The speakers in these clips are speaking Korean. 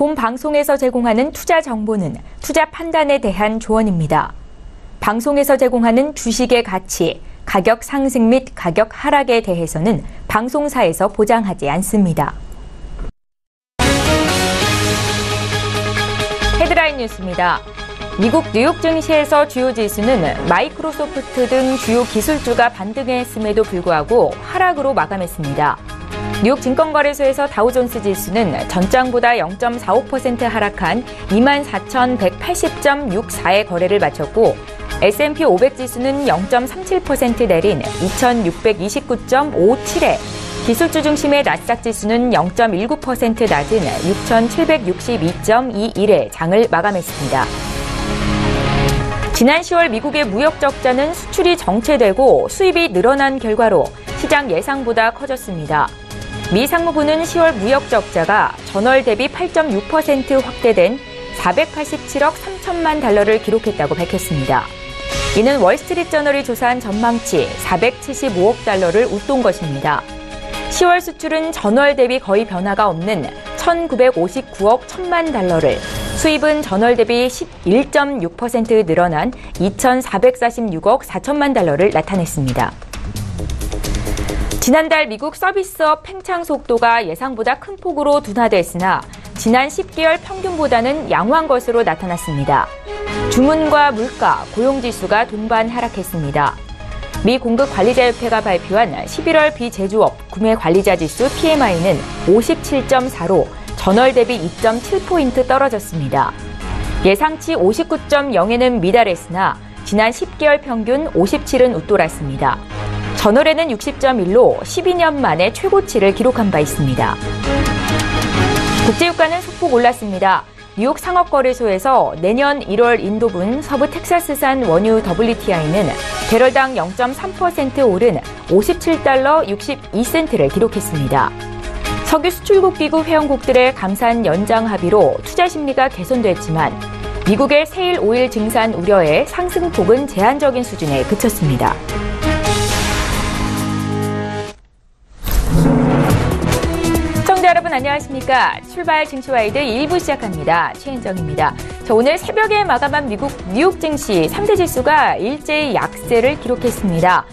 본 방송에서 제공하는 투자 정보는 투자 판단에 대한 조언입니다. 방송에서 제공하는 주식의 가치, 가격 상승 및 가격 하락에 대해서는 방송사에서 보장하지 않습니다. 헤드라인 뉴스입니다. 미국 뉴욕 증시에서 주요 지수는 마이크로소프트 등 주요 기술주가 반등했음에도 불구하고 하락으로 마감했습니다. 뉴욕 증권거래소에서 다우존스 지수는 전장보다 0.45% 하락한 24,180.64의 거래를 마쳤고 S&P 500 지수는 0.37% 내린 2,629.57에 기술주 중심의 나스닥 지수는 0.19% 낮은 6,762.21에 장을 마감했습니다. 지난 10월 미국의 무역 적자는 수출이 정체되고 수입이 늘어난 결과로 시장 예상보다 커졌습니다. 미 상무부는 10월 무역 적자가 전월 대비 8.6% 확대된 487억 3천만 달러를 기록했다고 밝혔습니다. 이는 월스트리트저널이 조사한 전망치 475억 달러를 웃돈 것입니다. 10월 수출은 전월 대비 거의 변화가 없는 1,959억 1천만 달러를, 수입은 전월 대비 11.6% 늘어난 2,446억 4천만 달러를 나타냈습니다. 지난달 미국 서비스업 팽창 속도가 예상보다 큰 폭으로 둔화됐으나 지난 10개월 평균보다는 양호한 것으로 나타났습니다. 주문과 물가, 고용지수가 동반 하락했습니다. 미 공급관리자협회가 발표한 11월 비제조업 구매관리자 지수 PMI는 57.4로 전월 대비 2.7포인트 떨어졌습니다. 예상치 59.0에는 미달했으나 지난 10개월 평균 57은 웃돌았습니다. 전월에는 60.1로 12년 만에 최고치를 기록한 바 있습니다. 국제유가는 소폭 올랐습니다. 뉴욕 상업거래소에서 내년 1월 인도분 서부 텍사스산 원유 WTI는 배럴당 0.3% 오른 57달러 62센트를 기록했습니다. 석유 수출국 기구 회원국들의 감산 연장 합의로 투자 심리가 개선됐지만 미국의 세일 오일 증산 우려에 상승폭은 제한적인 수준에 그쳤습니다. 시청자 여러분 안녕하십니까? 출발 증시와이드 1부 시작합니다. 최은정입니다. 오늘 새벽에 마감한 미국 뉴욕 증시 3대 지수가 일제히 약세를 기록했습니다.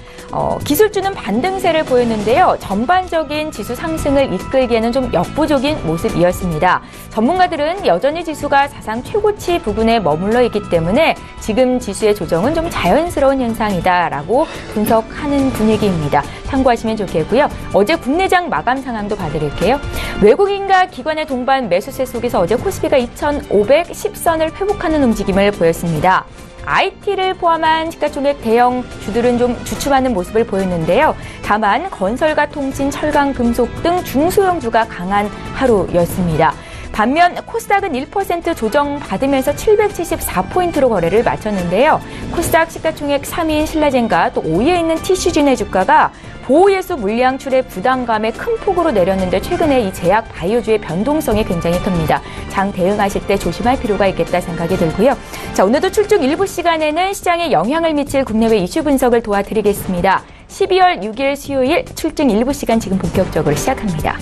기술주는 반등세를 보였는데요. 전반적인 지수 상승을 이끌기에는 좀 역부족인 모습이었습니다. 전문가들은 여전히 지수가 사상 최고치 부근에 머물러 있기 때문에 지금 지수의 조정은 좀 자연스러운 현상이다라고 분석하는 분위기입니다. 참고하시면 좋겠고요. 어제 국내장 마감 상황도 봐드릴게요. 외국인과 기관의 동반 매수세 속에서 어제 코스피가 2,510선을 회복하는 움직임을 보였습니다. IT를 포함한 시가총액 대형 주들은 좀 주춤하는 모습을 보였는데요. 다만 건설과 통신, 철강, 금속 등 중소형주가 강한 하루였습니다. 반면 코스닥은 1% 조정받으면서 774포인트로 거래를 마쳤는데요. 코스닥 시가총액 3위인 신라젠과 또 5위에 있는 TCG의 주가가 보호예수 물량 출의 부담감에 큰 폭으로 내렸는데 최근에 이 제약 바이오주의 변동성이 굉장히 큽니다. 장 대응하실 때 조심할 필요가 있겠다 생각이 들고요. 자, 오늘도 출중 일부 시간에는 시장에 영향을 미칠 국내외 이슈 분석을 도와드리겠습니다. 12월 6일 수요일 출중 일부 시간 지금 본격적으로 시작합니다.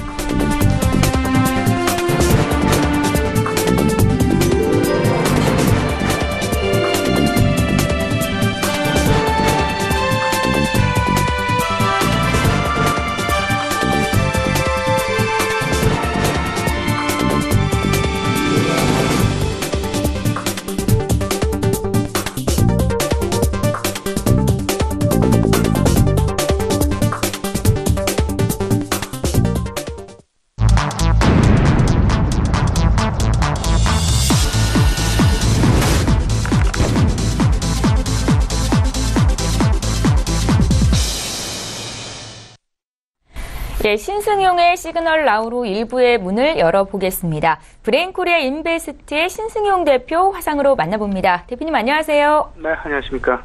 신승용의 시그널 나우로 일부의 문을 열어보겠습니다. 브레인코리아 인베스트의 신승용 대표 화상으로 만나봅니다. 대표님 안녕하세요. 네, 안녕하십니까.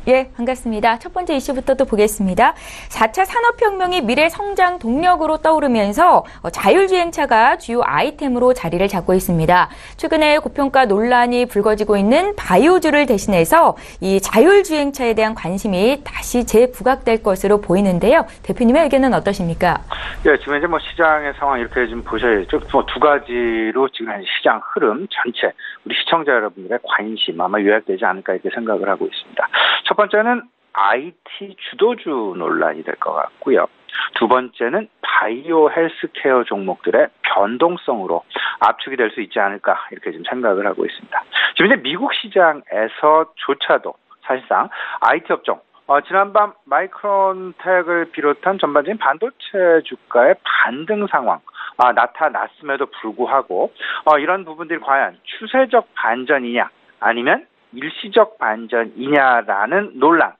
예, 반갑습니다. 첫 번째 이슈부터 또 보겠습니다. 4차 산업혁명이 미래 성장 동력으로 떠오르면서 자율주행차가 주요 아이템으로 자리를 잡고 있습니다. 최근에 고평가 논란이 불거지고 있는 바이오주를 대신해서 이 자율주행차에 대한 관심이 다시 재부각될 것으로 보이는데요. 대표님의 의견은 어떠십니까? 예, 지금 이제 시장의 상황 이렇게 좀 보셔야죠. 두 가지로 지금 시장 흐름 전체, 우리 시청자 여러분들의 관심 아마 요약되지 않을까 이렇게 생각을 하고 있습니다. 첫 번째는 IT 주도주 논란이 될 것 같고요. 두 번째는 바이오 헬스케어 종목들의 변동성으로 압축이 될 수 있지 않을까 이렇게 좀 생각을 하고 있습니다. 지금 이제 미국 시장에서조차도 사실상 IT 업종, 지난밤 마이크론텍을 비롯한 전반적인 반도체 주가의 반등 상황 나타났음에도 불구하고 이런 부분들이 과연 추세적 반전이냐 아니면 일시적 반전이냐라는 논란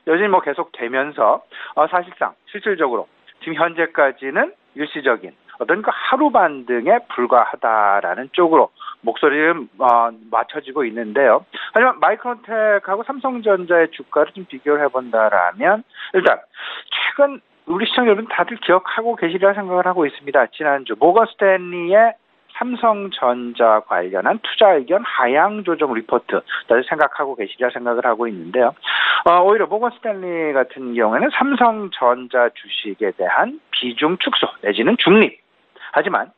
여전히 계속되면서 사실상 실질적으로 지금 현재까지는 일시적인 어떤 그 하루 반등에 불과하다라는 쪽으로 목소리를 맞춰지고 있는데요. 하지만 마이크론텍하고 삼성전자의 주가를 좀 비교를 해본다라면 일단 최근 우리 시청자 여러분 다들 기억하고 계시리라 생각을 하고 있습니다. 지난주 모건 스탠리의 삼성전자 관련한 투자 의견 하향 조정 리포트 다들 생각하고 계시리라 생각을 하고 있는데요. 오히려 모건 스탠리 같은 경우에는 삼성전자 주식에 대한 비중 축소 내지는 중립. 하지만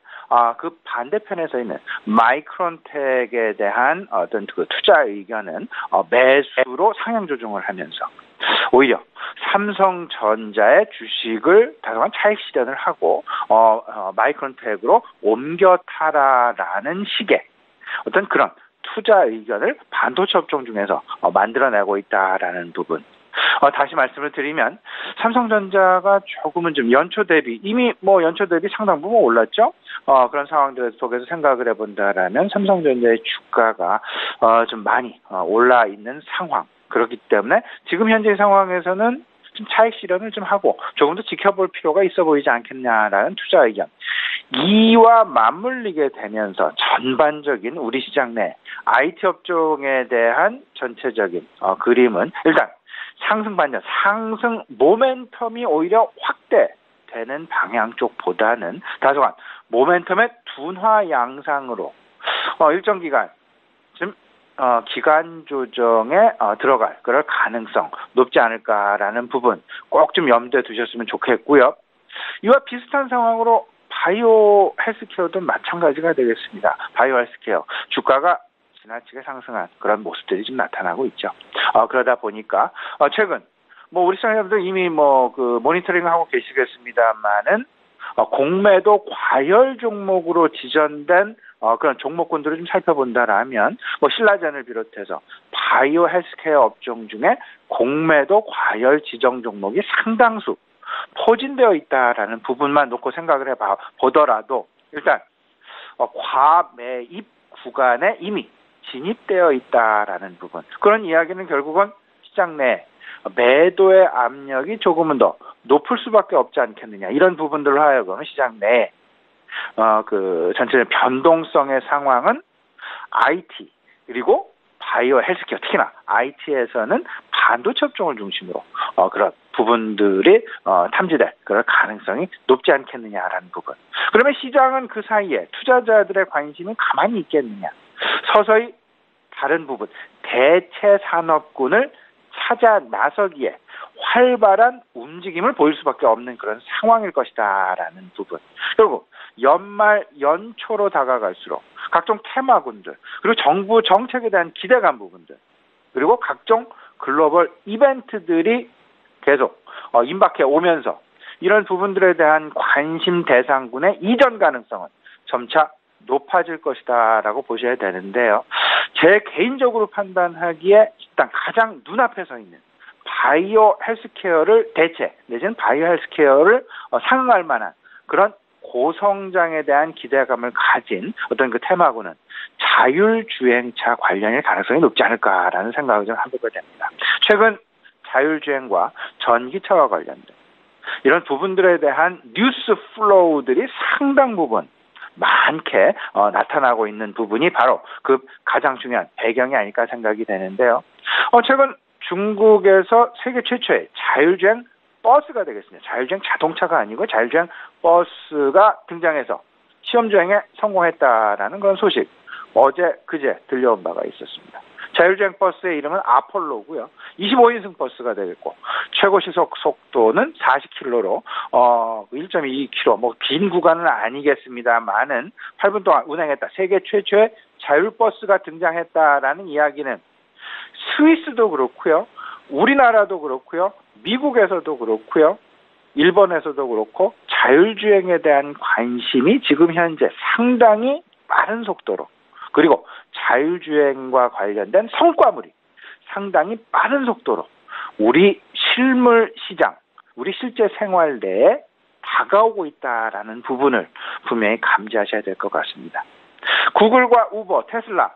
그 반대편에 서 있는 마이크론텍에 대한 어떤 그 투자 의견은 매수로 상향 조정을 하면서 오히려 삼성전자의 주식을 다소간 차익 실현을 하고 마이크론텍으로 옮겨 타라라는 식의 어떤 그런 투자 의견을 반도체 업종 중에서 만들어내고 있다라는 부분. 다시 말씀을 드리면 삼성전자가 조금은 좀 연초 대비 이미 연초 대비 상당 부분 올랐죠. 그런 상황들 속에서 생각을 해본다라면 삼성전자의 주가가 좀 많이 올라 있는 상황. 그렇기 때문에 지금 현재 상황에서는 좀 차익 실현을 좀 하고 조금 더 지켜볼 필요가 있어 보이지 않겠냐라는 투자 의견. 이와 맞물리게 되면서 전반적인 우리 시장 내 IT 업종에 대한 전체적인 그림은 일단 상승 반전, 상승 모멘텀이 오히려 확대되는 방향 쪽보다는 다소간 모멘텀의 둔화 양상으로 일정 기간 지금 기간 조정에 들어갈 그럴 가능성 높지 않을까라는 부분 꼭 좀 염두에 두셨으면 좋겠고요. 이와 비슷한 상황으로 바이오 헬스케어도 마찬가지가 되겠습니다. 바이오 헬스케어 주가가 지나치게 상승한 그런 모습들이 좀 나타나고 있죠. 그러다 보니까 최근 우리 시청자분들 이미 그 모니터링하고 계시겠습니다만은 공매도 과열 종목으로 지정된 그런 종목군들을 좀 살펴본다라면 신라젠을 비롯해서 바이오 헬스케어 업종 중에 공매도 과열 지정 종목이 상당수 포진되어 있다라는 부분만 놓고 생각을 해보더라도 일단 과매입 구간에 이미 진입되어 있다라는 부분. 그런 이야기는 결국은 시장 내 매도의 압력이 조금은 더 높을 수밖에 없지 않겠느냐. 이런 부분들로 하여금 시장 내 그 전체 변동성의 상황은 IT 그리고 바이오 헬스케어 특히나 IT에서는 반도체 업종을 중심으로 그런 부분들이 탐지될 그럴 가능성이 높지 않겠느냐라는 부분. 그러면 시장은 그 사이에 투자자들의 관심이 가만히 있겠느냐. 서서히 다른 부분 대체 산업군을 찾아 나서기에 활발한 움직임을 보일 수밖에 없는 그런 상황일 것이다라는 부분. 결국 연말 연초로 다가갈수록 각종 테마군들 그리고 정부 정책에 대한 기대감 부분들 그리고 각종 글로벌 이벤트들이 계속 임박해 오면서 이런 부분들에 대한 관심 대상군의 이전 가능성은 점차 높아질 것이다라고 보셔야 되는데요. 제 개인적으로 판단하기에 일단 가장 눈앞에 서 있는 바이오 헬스케어를 대체 내지는 바이오 헬스케어를 상응할 만한 그런 고성장에 대한 기대감을 가진 어떤 그 테마군은 자율주행차 관련일 가능성이 높지 않을까라는 생각을 좀 해보게 됩니다. 최근 자율주행과 전기차와 관련된 이런 부분들에 대한 뉴스 플로우들이 상당 부분 많게 나타나고 있는 부분이 바로 그 가장 중요한 배경이 아닐까 생각이 되는데요. 최근 중국에서 세계 최초의 자율주행 버스가 되겠습니다. 자율주행 자동차가 아니고 자율주행 버스가 등장해서 시험주행에 성공했다라는 그런 소식 어제 그제 들려온 바가 있었습니다. 자율주행 버스의 이름은 아폴로고요. 25인승 버스가 되겠고 최고 시속 속도는 40km로 1.2km 뭐 긴 구간은 아니겠습니다만은 8분 동안 운행했다. 세계 최초의 자율버스가 등장했다라는 이야기는 스위스도 그렇고요. 우리나라도 그렇고요. 미국에서도 그렇고요. 일본에서도 그렇고 자율주행에 대한 관심이 지금 현재 상당히 빠른 속도로 그리고 자율주행과 관련된 성과물이 상당히 빠른 속도로 우리 실물 시장, 우리 실제 생활 내에 다가오고 있다라는 부분을 분명히 감지하셔야 될 것 같습니다. 구글과 우버, 테슬라,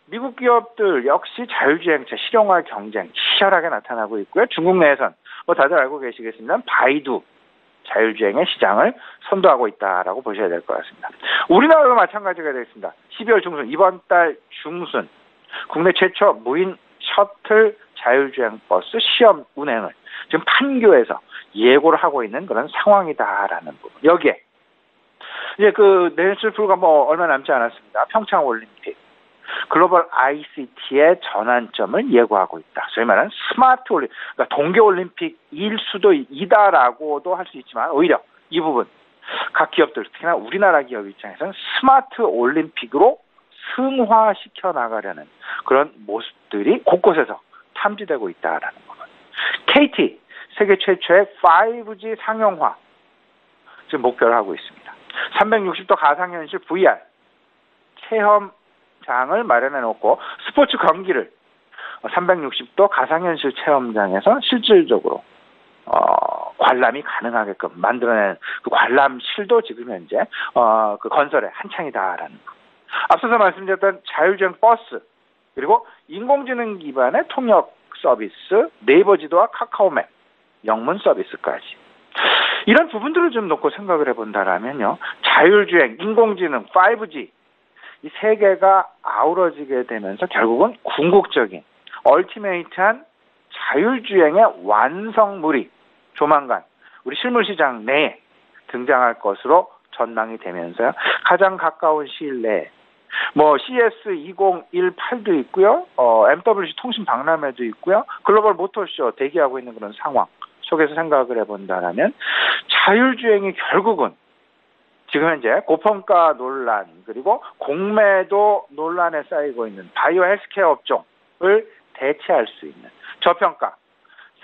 미국 기업들 역시 자율주행차 실용화 경쟁 치열하게 나타나고 있고요. 중국 내에선 뭐 다들 알고 계시겠습니다. 바이두 자율주행의 시장을 선도하고 있다라고 보셔야 될 것 같습니다. 우리나라도 마찬가지가 되겠습니다. 12월 중순, 이번 달 중순 국내 최초 무인 셔틀 자율주행 버스 시험 운행을 지금 판교에서 예고를 하고 있는 그런 상황이다라는 부분. 여기에 이제 내실 불과 얼마 남지 않았습니다. 평창 올림픽 글로벌 ICT의 전환점을 예고하고 있다. 소위 말하는 스마트 올림픽, 그러니까 동계올림픽일 수도 있다라고도 할 수 있지만 오히려 이 부분 각 기업들 특히나 우리나라 기업 입장에서는 스마트 올림픽으로 승화시켜 나가려는 그런 모습들이 곳곳에서 탐지되고 있다라는 부분. KT 세계 최초의 5G 상용화 지금 목표를 하고 있습니다. 360도 가상현실 VR 체험장을 마련해 놓고 스포츠 경기를 360도 가상현실 체험장에서 실질적으로 관람이 가능하게끔 만들어낸 그 관람실도 지금 현재 그 건설에 한창이다라는 거. 앞서서 말씀드렸던 자율주행 버스 그리고 인공지능 기반의 통역 서비스 네이버 지도와 카카오맵 영문 서비스까지 이런 부분들을 좀 놓고 생각을 해본다라면요. 자율주행, 인공지능, 5G 이 세 개가 아우러지게 되면서 결국은 궁극적인 얼티메이트한 자율주행의 완성물이 조만간 우리 실물시장 내에 등장할 것으로 전망이 되면서요. 가장 가까운 시일 내에 CS 2018도 있고요. MWC 통신 박람회도 있고요. 글로벌 모터쇼 대기하고 있는 그런 상황 속에서 생각을 해본다면 자율주행이 결국은 지금 현재 고평가 논란 그리고 공매도 논란에 쌓이고 있는 바이오 헬스케어 업종을 대체할 수 있는 저평가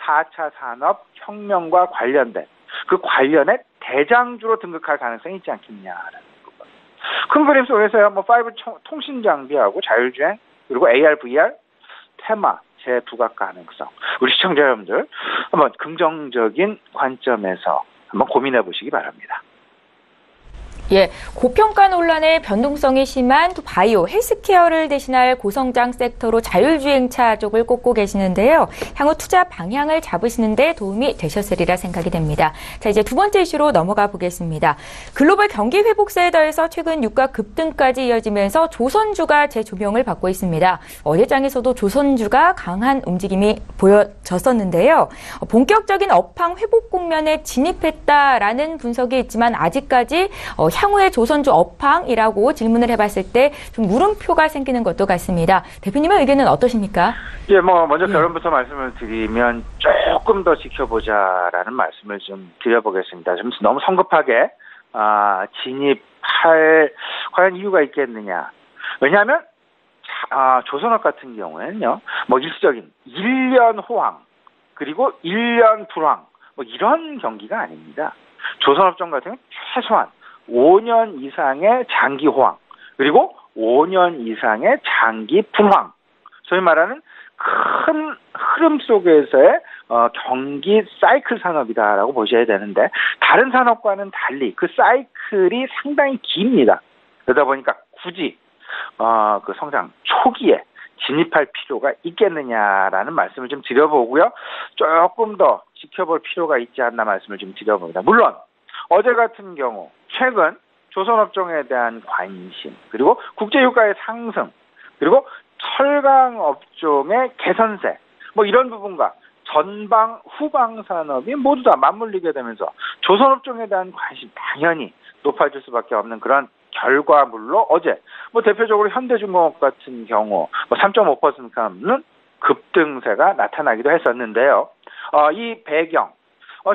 4차 산업혁명과 관련된 그 관련의 대장주로 등극할 가능성이 있지 않겠냐라는 부분. 큰 그림 속에서요. 5G 통신 장비하고 자율주행 그리고 AR, VR 테마 재부각 가능성 우리 시청자 여러분들 한번 긍정적인 관점에서 한번 고민해 보시기 바랍니다. 예, 고평가 논란의 변동성이 심한 또 바이오, 헬스케어를 대신할 고성장 섹터로 자율주행차 쪽을 꼽고 계시는데요. 향후 투자 방향을 잡으시는 데 도움이 되셨으리라 생각이 됩니다. 자, 이제 두 번째 이슈로 넘어가 보겠습니다. 글로벌 경기 회복세에 더해서 최근 유가 급등까지 이어지면서 조선주가 재조명을 받고 있습니다. 어제장에서도 조선주가 강한 움직임이 보여졌었는데요. 본격적인 업황 회복 국면에 진입했다라는 분석이 있지만 아직까지 향후의 조선주 업황이라고 질문을 해봤을 때 좀 물음표가 생기는 것도 같습니다. 대표님의 의견은 어떠십니까? 예, 먼저 결론부터 말씀을 드리면 조금 더 지켜보자라는 말씀을 좀 드려보겠습니다. 좀 너무 성급하게 진입할 과연 이유가 있겠느냐. 왜냐하면 조선업 같은 경우에는요, 일시적인 1년 호황 그리고 1년 불황 이런 경기가 아닙니다. 조선업종 같은 경우는 최소한 5년 이상의 장기 호황 그리고 5년 이상의 장기 불황 소위 말하는 큰 흐름 속에서의 경기 사이클 산업이다라고 보셔야 되는데 다른 산업과는 달리 그 사이클이 상당히 깁니다. 그러다 보니까 굳이 그 성장 초기에 진입할 필요가 있겠느냐라는 말씀을 좀 드려보고요. 조금 더 지켜볼 필요가 있지 않나 말씀을 좀 드려봅니다. 물론 어제 같은 경우 최근 조선업종에 대한 관심 그리고 국제유가의 상승 그리고 철강업종의 개선세 뭐 이런 부분과 전방, 후방 산업이 모두 다 맞물리게 되면서 조선업종에 대한 관심이 당연히 높아질 수밖에 없는 그런 결과물로 어제 뭐 대표적으로 현대중공업 같은 경우 뭐 3.5%는 급등세가 나타나기도 했었는데요. 이 배경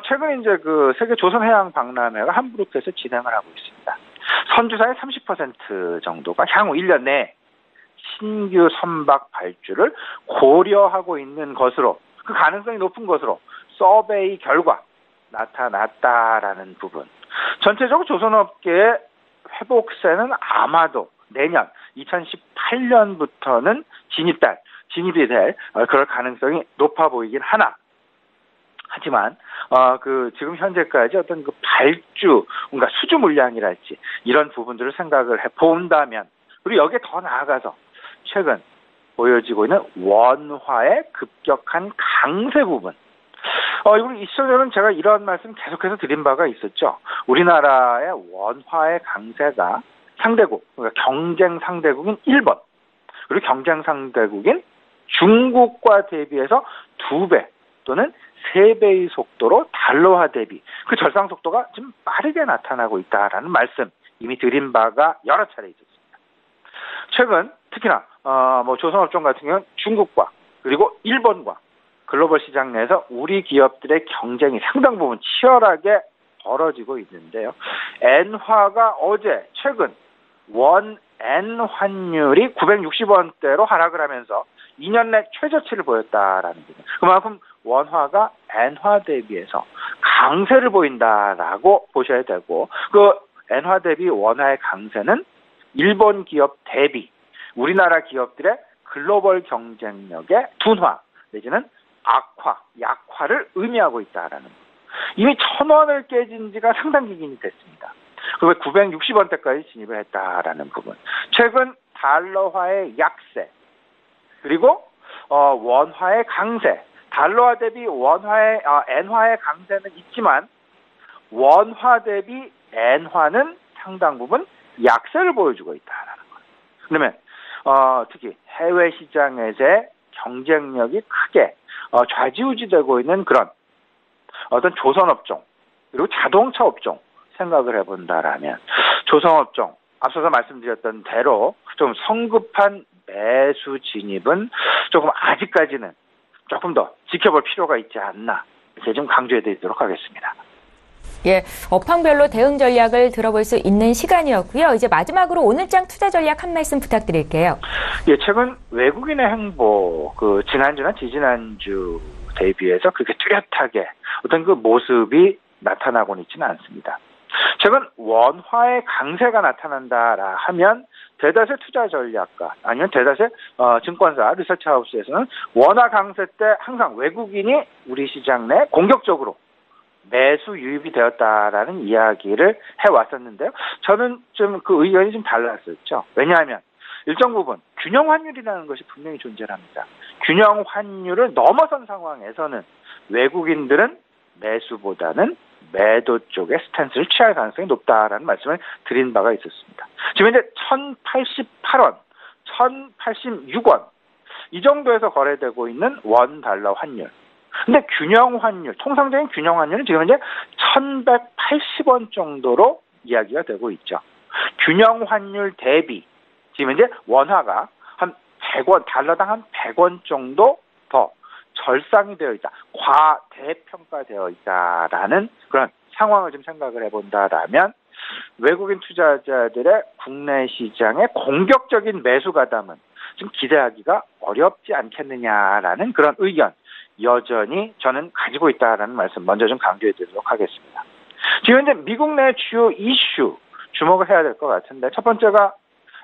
최근 이제 그 세계 조선해양박람회가 함부르크에서 진행을 하고 있습니다. 선주사의 30% 정도가 향후 1년 내에 신규 선박 발주를 고려하고 있는 것으로 그 가능성이 높은 것으로 서베이 결과 나타났다라는 부분. 전체적으로 조선업계의 회복세는 아마도 내년 2018년부터는 진입이 될 그럴 가능성이 높아 보이긴 하나. 하지만 지금 현재까지 어떤 그 발주, 뭔가 수주 물량이랄지 이런 부분들을 생각을 해 본다면, 그리고 여기에 더 나아가서 최근 보여지고 있는 원화의 급격한 강세 부분. 이 시절에는 제가 이런 말씀 계속해서 드린 바가 있었죠. 우리나라의 원화의 강세가 상대국, 그러니까 경쟁 상대국인 일본, 그리고 경쟁 상대국인 중국과 대비해서 2배 또는 3배의 속도로 달러화 대비 그 절상 속도가 좀 빠르게 나타나고 있다라는 말씀 이미 드린 바가 여러 차례 있었습니다. 최근 특히나 조선업종 같은 경우는 중국과 그리고 일본과 글로벌 시장 내에서 우리 기업들의 경쟁이 상당 부분 치열하게 벌어지고 있는데요. 엔화가 어제 최근 원 엔 환율이 960원대로 하락을 하면서 2년 내 최저치를 보였다라는 부분. 그만큼 원화가 엔화 대비해서 강세를 보인다라고 보셔야 되고, 그 엔화 대비 원화의 강세는 일본 기업 대비 우리나라 기업들의 글로벌 경쟁력의 둔화 내지는 약화를 의미하고 있다라는 것. 이미 1,000원을 깨진 지가 상당 기간이 됐습니다. 그리고 960원대까지 진입을 했다라는 부분. 최근 달러화의 약세, 그리고 원화의 강세, 달러화 대비 엔화의 강세는 있지만 원화 대비 엔화는 상당 부분 약세를 보여주고 있다라는 것. 그러면 특히 해외 시장에서의 경쟁력이 크게 좌지우지되고 있는 그런 어떤 조선업종 그리고 자동차 업종 생각을 해본다라면 조선업종 앞서서 말씀드렸던 대로 좀 성급한 매수 진입은 조금 아직까지는 조금 더 지켜볼 필요가 있지 않나 이렇게 좀 강조해드리도록 하겠습니다. 예, 업황별로 대응 전략을 들어볼 수 있는 시간이었고요. 이제 마지막으로 오늘장 투자 전략 한 말씀 부탁드릴게요. 예, 최근 외국인의 행보 지난주나 지지난주 대비해서 그렇게 뚜렷하게 어떤 그 모습이 나타나고는 있지는 않습니다. 최근 원화의 강세가 나타난다라 하면 대다수의 투자 전략가 아니면 대다수의 증권사 리서치하우스에서는 원화 강세 때 항상 외국인이 우리 시장 내 공격적으로 매수 유입이 되었다라는 이야기를 해왔었는데요. 저는 좀 그 의견이 좀 달랐었죠. 왜냐하면 일정 부분 균형 환율이라는 것이 분명히 존재합니다. 균형 환율을 넘어선 상황에서는 외국인들은 매수보다는 매도 쪽의 스탠스를 취할 가능성이 높다라는 말씀을 드린 바가 있었습니다. 지금 현재 1,088원, 1,086원 이 정도에서 거래되고 있는 원 달러 환율. 근데 균형 환율, 통상적인 균형 환율은 지금 현재 1,180원 정도로 이야기가 되고 있죠. 균형 환율 대비 지금 현재 원화가 한 100원, 달러당 한 100원 정도 더 절상이 되어 있다. 과대평가되어 있다라는 그런 상황을 좀 생각을 해본다라면 외국인 투자자들의 국내 시장의 공격적인 매수 가담은 좀 기대하기가 어렵지 않겠느냐라는 그런 의견 여전히 저는 가지고 있다라는 말씀 먼저 좀 강조해 드리도록 하겠습니다. 지금 현재 미국 내 주요 이슈 주목을 해야 될 것 같은데 첫 번째가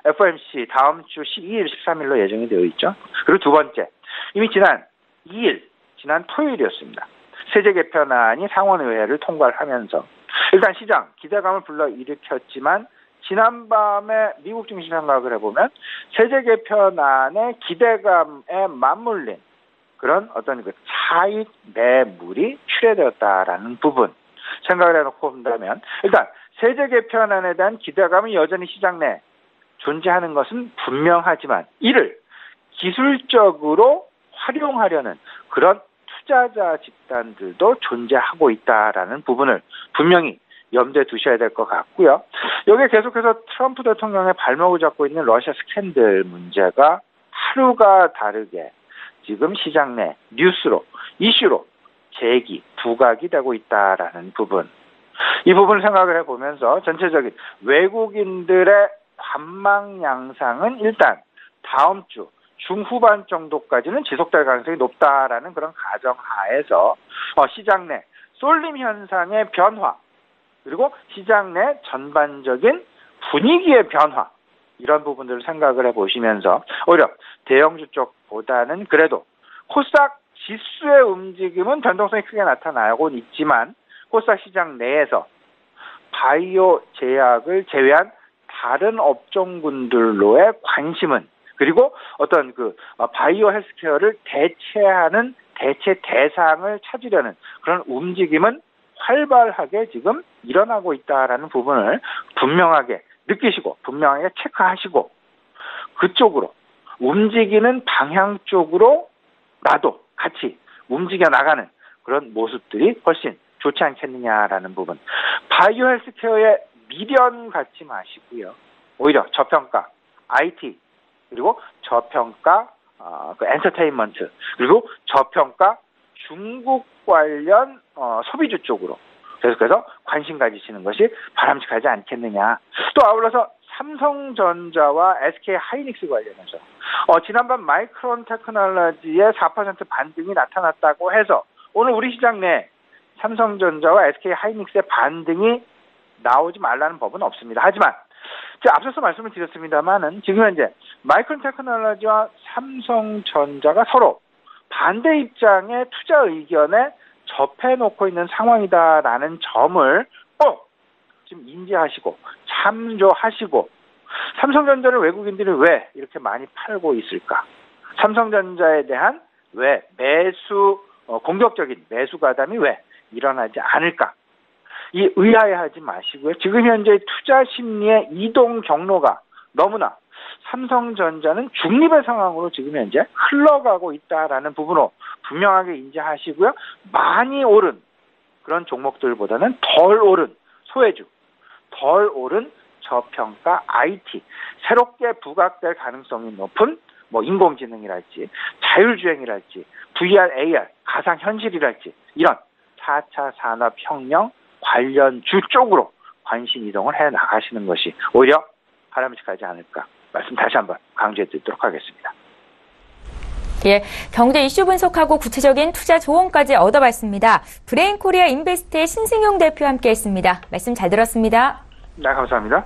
FOMC 다음 주 12일, 13일로 예정이 되어 있죠. 그리고 두 번째 이미 지난 토요일이었습니다. 세제 개편안이 상원의회를 통과를 하면서 일단 시장 기대감을 불러일으켰지만 지난밤에 미국 증시 생각을 해보면 세제 개편안의 기대감에 맞물린 그런 어떤 그 차익 매물이 출회되었다라는 부분 생각을 해놓고 본다면 일단 세제 개편안에 대한 기대감이 여전히 시장 내 존재하는 것은 분명하지만 이를 기술적으로 활용하려는 그런 투자자 집단들도 존재하고 있다라는 부분을 분명히 염두에 두셔야 될 것 같고요. 여기에 계속해서 트럼프 대통령의 발목을 잡고 있는 러시아 스캔들 문제가 하루가 다르게 지금 시장 내 뉴스로, 이슈로 부각이 되고 있다라는 부분. 이 부분을 생각을 해보면서 전체적인 외국인들의 관망 양상은 일단 다음 주 중후반 정도까지는 지속될 가능성이 높다라는 그런 가정하에서 시장 내 쏠림 현상의 변화, 그리고 시장 내 전반적인 분위기의 변화, 이런 부분들을 생각을 해보시면서 오히려 대형주 쪽보다는 그래도 코스닥 지수의 움직임은 변동성이 크게 나타나고 있지만 코스닥 시장 내에서 바이오 제약을 제외한 다른 업종군들로의 관심은, 그리고 어떤 바이오 헬스케어를 대체하는 대체 대상을 찾으려는 그런 움직임은 활발하게 지금 일어나고 있다라는 부분을 분명하게 느끼시고 분명하게 체크하시고 그쪽으로 움직이는 방향 쪽으로 나도 같이 움직여 나가는 그런 모습들이 훨씬 좋지 않겠느냐라는 부분. 바이오 헬스케어에 미련 갖지 마시고요. 오히려 저평가 IT, 그리고 저평가 엔터테인먼트, 그리고 저평가 중국 관련 소비주 쪽으로 계속해서 관심 가지시는 것이 바람직하지 않겠느냐. 또 아울러서 삼성전자와 SK하이닉스 관련해서 지난번 마이크론 테크놀로지의 4% 반등이 나타났다고 해서 오늘 우리 시장 내 삼성전자와 SK하이닉스의 반등이 나오지 말라는 법은 없습니다. 하지만 제가 앞서서 말씀을 드렸습니다만은 지금 현재 마이크론 테크놀로지와 삼성전자가 서로 반대 입장의 투자 의견에 접해놓고 있는 상황이다라는 점을 꼭 지금 인지하시고 참조하시고, 삼성전자를 외국인들이 왜 이렇게 많이 팔고 있을까? 삼성전자에 대한 왜 매수 공격적인 매수 가담이 왜 일어나지 않을까? 이 의아해하지 마시고요. 지금 현재 투자 심리의 이동 경로가 너무나 삼성전자는 중립의 상황으로 지금 현재 흘러가고 있다라는 부분으로 분명하게 인지하시고요. 많이 오른 그런 종목들보다는 덜 오른 소외주, 덜 오른 저평가 IT, 새롭게 부각될 가능성이 높은 인공지능이랄지 자율주행이랄지 VR, AR, 가상현실이랄지 이런 4차 산업혁명 관련 주 쪽으로 관심 이동을 해 나가시는 것이 오히려 바람직하지 않을까 말씀 다시 한번 강조해 드리도록 하겠습니다. 예, 경제 이슈 분석하고 구체적인 투자 조언까지 얻어봤습니다. 브레인코리아 인베스트의 신승용 대표와 함께했습니다. 말씀 잘 들었습니다. 네, 감사합니다.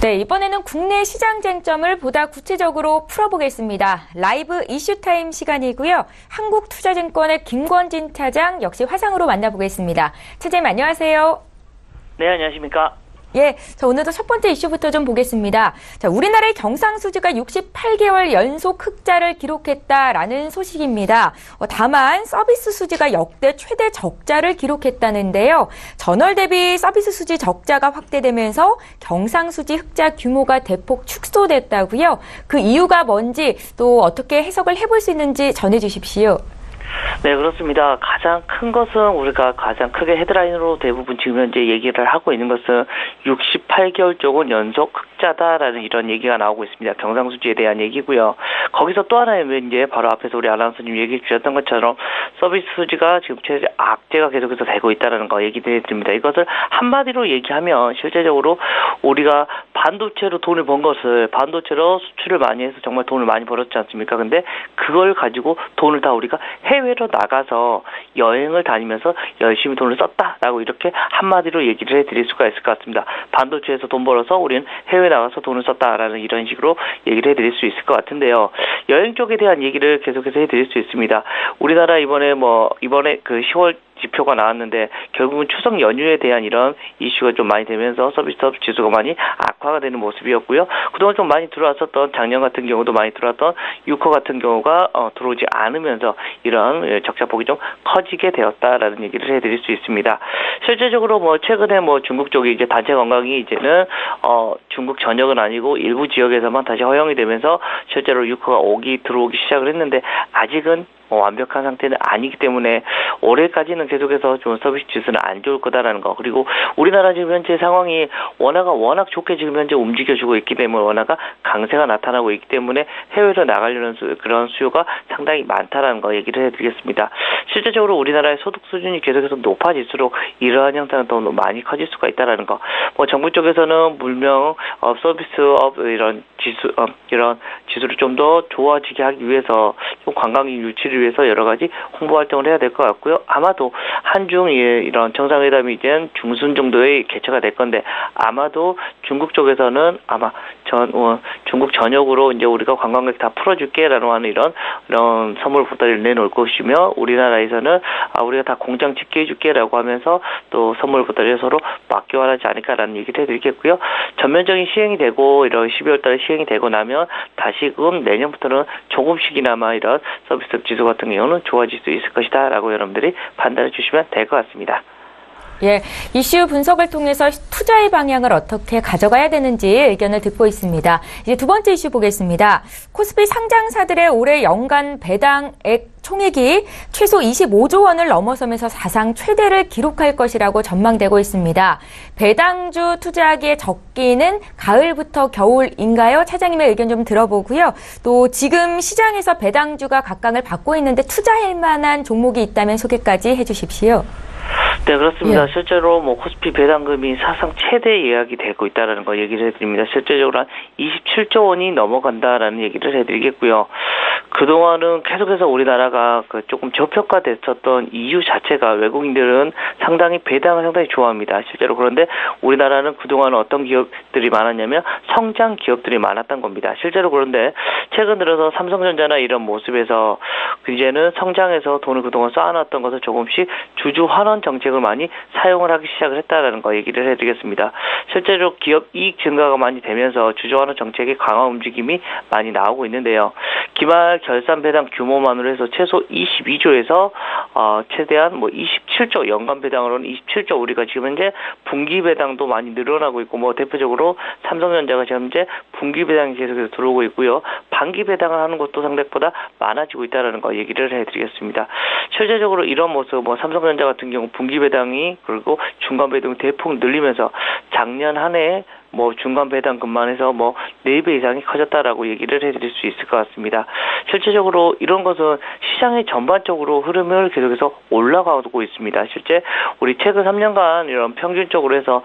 네, 이번에는 국내 시장 쟁점을 보다 구체적으로 풀어보겠습니다. 라이브 이슈타임 시간이고요. 한국투자증권의 김권진 차장 역시 화상으로 만나보겠습니다. 차장님 안녕하세요. 네, 안녕하십니까. 예, 자, 오늘도 첫 번째 이슈부터 좀 보겠습니다. 자, 우리나라의 경상수지가 68개월 연속 흑자를 기록했다라는 소식입니다. 다만 서비스 수지가 역대 최대 적자를 기록했다는데요. 전월 대비 서비스 수지 적자가 확대되면서 경상수지 흑자 규모가 대폭 축소됐다고요. 그 이유가 뭔지 또 어떻게 해석을 해볼 수 있는지 전해주십시오. 네, 그렇습니다. 가장 큰 것은 우리가 가장 크게 헤드라인으로 대부분 지금 현재 얘기를 하고 있는 것은 68개월 쪽은 연속 흑자다라는 이런 얘기가 나오고 있습니다. 경상수지에 대한 얘기고요. 거기서 또 하나의 이제 바로 앞에서 우리 아나운서님 얘기해 주셨던 것처럼 서비스 수지가 지금 최대 악재가 계속해서 되고 있다는 거 얘기해 드립니다. 이것을 한마디로 얘기하면 실제적으로 우리가 반도체로 돈을 번 것을 반도체로 수출을 많이 해서 정말 돈을 많이 벌었지 않습니까? 근데 그걸 가지고 돈을 다 우리가 해외로 나가서 여행을 다니면서 열심히 돈을 썼다라고 이렇게 한마디로 얘기를 해드릴 수가 있을 것 같습니다. 반도체에서 돈 벌어서 우리는 해외 나가서 돈을 썼다라는 이런 식으로 얘기를 해드릴 수 있을 것 같은데요. 여행 쪽에 대한 얘기를 계속해서 해드릴 수 있습니다. 우리나라 이번에 그 10월 지표가 나왔는데 결국은 추석 연휴에 대한 이런 이슈가 좀 많이 되면서 서비스업 지수가 많이 악화가 되는 모습이었고요. 그동안 좀 많이 들어왔었던 작년 같은 경우도 많이 들어왔던 유커 같은 경우가 들어오지 않으면서 이런 적자폭이 좀 커지게 되었다라는 얘기를 해드릴 수 있습니다. 실제적으로 뭐 최근에 뭐 중국 쪽이 이제 단체 관광이 이제는 중국 전역은 아니고 일부 지역에서만 다시 허용이 되면서 실제로 유커가 들어오기 시작을 했는데 아직은 완벽한 상태는 아니기 때문에 올해까지는 계속해서 좀 서비스 지수는 안 좋을 거다라는 거. 그리고 우리나라 지금 현재 상황이 워낙 좋게 지금 현재 움직여주고 있기 때문에 워낙 강세가 나타나고 있기 때문에 해외로 나가려는 그런 수요가 상당히 많다라는 거 얘기를 해드리겠습니다. 실제적으로 우리나라의 소득 수준이 계속해서 높아질수록 이러한 현상은 더 많이 커질 수가 있다라는 거. 뭐 정부 쪽에서는 물명 서비스업 이런 지수를 좀 더 좋아지게 하기 위해서 좀 관광객 유치를 위해서 여러 가지 홍보 활동을 해야 될 것 같고요. 아마도 한중 이런 정상회담이 이제 중순 정도에 개최가 될 건데 아마도 중국 쪽에서는 아마 중국 전역으로 이제 우리가 관광객 다 풀어줄게라는 하는 이런 선물 보따리를 내놓을 것이며 우리나라에서는 우리가 다 공장 짓게 해줄게라고 하면서 또 선물 보따리를 서로 맞교환하지 않을까라는 얘기를 해드리겠고요. 전면적인 시행이 되고 이런 12월달에 시행이 되고 나면 다시금 내년부터는 조금씩이나마 이런 서비스 지수 같은 경우는 좋아질 수 있을 것이다라고 여러분들이 판단해 주시면 될 것 같습니다. 예, 이슈 분석을 통해서 투자의 방향을 어떻게 가져가야 되는지 의견을 듣고 있습니다. 이제 두 번째 이슈 보겠습니다. 코스피 상장사들의 올해 연간 배당액 총액이 최소 25조 원을 넘어서면서 사상 최대를 기록할 것이라고 전망되고 있습니다. 배당주 투자하기에 적기는 가을부터 겨울인가요? 차장님의 의견 좀 들어보고요. 또 지금 시장에서 배당주가 각광을 받고 있는데 투자할 만한 종목이 있다면 소개까지 해주십시오. 네, 그렇습니다. 예. 실제로 뭐 코스피 배당금이 사상 최대 예약이 되고 있다라는 거 얘기를 해드립니다. 실제적으로 한 27조 원이 넘어간다라는 얘기를 해드리겠고요. 그동안은 계속해서 우리나라가 조금 저평가됐었던 이유 자체가 외국인들은 상당히 배당을 상당히 좋아합니다. 실제로 그런데 우리나라는 그동안 어떤 기업들이 많았냐면 성장 기업들이 많았던 겁니다. 실제로 그런데 최근 들어서 삼성전자나 이런 모습에서 이제는 성장해서 돈을 그동안 쌓아놨던 것을 조금씩 주주 환원 정책을 많이 사용을 하기 시작을 했다라는 거 얘기를 해드리겠습니다. 실제로 기업 이익 증가가 많이 되면서 주주 환원 정책의 강화 움직임이 많이 나오고 있는데요. 기말 결산 배당 규모만으로 해서 최소 22조에서 최대한 27조 연간 배당으로는 27조 우리가 지금 현재 분기 배당도 많이 늘어나고 있고 대표적으로 삼성전자가 지금 현재 분기 배당이 계속해서 들어오고 있고요. 반기 배당을 하는 것도 생각보다 많아지고 있다는 거 얘기를 해드리겠습니다. 실제적으로 이런 모습 삼성전자 같은 경우 분기 배당이 그리고 중간 배당이 대폭 늘리면서 작년 한 해 중간 배당금만 해서 4배 이상이 커졌다라고 얘기를 해드릴 수 있을 것 같습니다. 실제적으로 이런 것은 시장의 전반적으로 흐름을 계속해서 올라가고 있습니다. 실제 우리 최근 3년간 이런 평균적으로 해서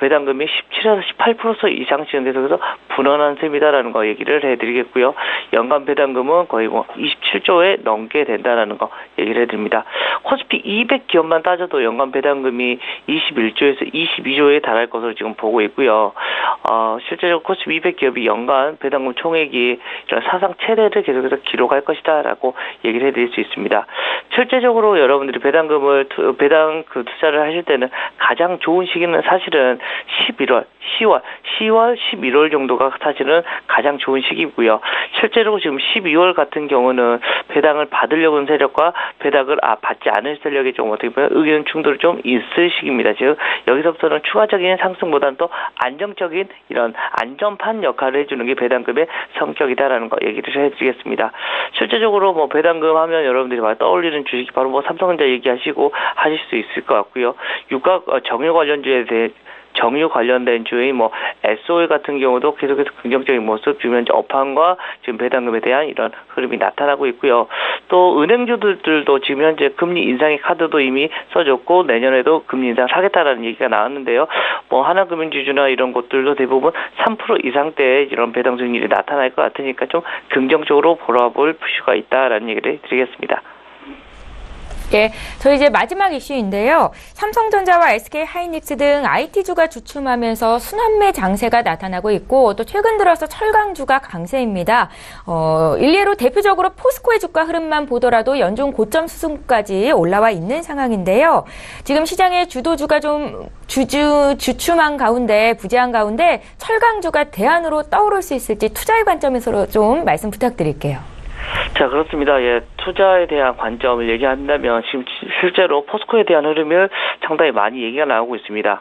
배당금이 17에서 18% 이상씩은 계속해서 불어난 셈이다라는 거 얘기를 해드리겠고요. 연간 배당금은 거의 27조에 넘게 된다라는 거 얘기를 해드립니다. 코스피 200 기업만 따져도 연간 배당금이 21조에서 22조에 달할 것으로 지금 보고 있고요. 실제적으로 코스피 200 기업이 연간 배당금 총액이 이런 사상 최대를 계속해서 기록할 것이다라고 얘기를 해드릴 수 있습니다. 실제적으로 여러분들이 배당 투자를 하실 때는 가장 좋은 시기는 사실은 10월, 11월 정도가 사실은 가장 좋은 시기고요. 실제로 지금 12월 같은 경우는 배당을 받으려고 하는 세력과 배당을 받지 않을 세력이 좀 어떻게 보면 의견 충돌이 좀 있을 시기입니다. 즉 여기서부터는 추가적인 상승보다는 또 안정적인 이런 안전판 역할을 해주는 게 배당금의 성격이다라는 거 얘기를 해드리겠습니다. 실제적으로 배당금 하면 여러분들이 떠올리는 주식이 바로 삼성전자 얘기하시고 하실 수 있을 것 같고요. 유가 정유 관련된 주의 SOL 같은 경우도 계속해서 긍정적인 모습 지금 현재 업황과 지금 배당금에 대한 이런 흐름이 나타나고 있고요. 또 은행주들도 지금 현재 금리 인상의 카드도 이미 써줬고 내년에도 금리 인상 하겠다라는 얘기가 나왔는데요. 하나금융지주나 이런 곳들도 대부분 3% 이상대의 이런 배당 수익률이 나타날 것 같으니까 좀 긍정적으로 보라볼 수가 있다라는 얘기를 드리겠습니다. 네, 저희 이제 마지막 이슈인데요. 삼성전자와 SK하이닉스 등 IT주가 주춤하면서 순환매 장세가 나타나고 있고 또 최근 들어서 철강주가 강세입니다. 일례로 대표적으로 포스코의 주가 흐름만 보더라도 연중 고점 수준까지 올라와 있는 상황인데요. 지금 시장의 주도주가 좀 주춤한 가운데 부재한 가운데 철강주가 대안으로 떠오를 수 있을지 투자의 관점에서 좀 말씀 부탁드릴게요. 자, 그렇습니다. 예, 투자에 대한 관점을 얘기한다면 지금 실제로 포스코에 대한 흐름을 상당히 많이 얘기가 나오고 있습니다.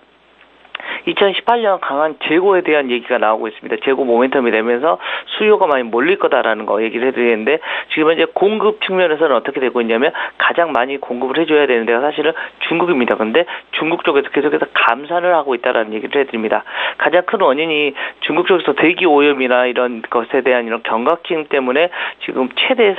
2018년 강한 재고에 대한 얘기가 나오고 있습니다. 재고 모멘텀이 되면서 수요가 많이 몰릴 거다라는 거 얘기를 해드리는데 지금 현재 공급 측면에서는 어떻게 되고 있냐면 가장 많이 공급을 해줘야 되는 데가 사실은 중국입니다. 근데 중국 쪽에서 계속해서 감산을 하고 있다라는 얘기를 해드립니다. 가장 큰 원인이 중국 쪽에서 대기 오염이나 이런 것에 대한 이런 경각심 때문에 지금 최대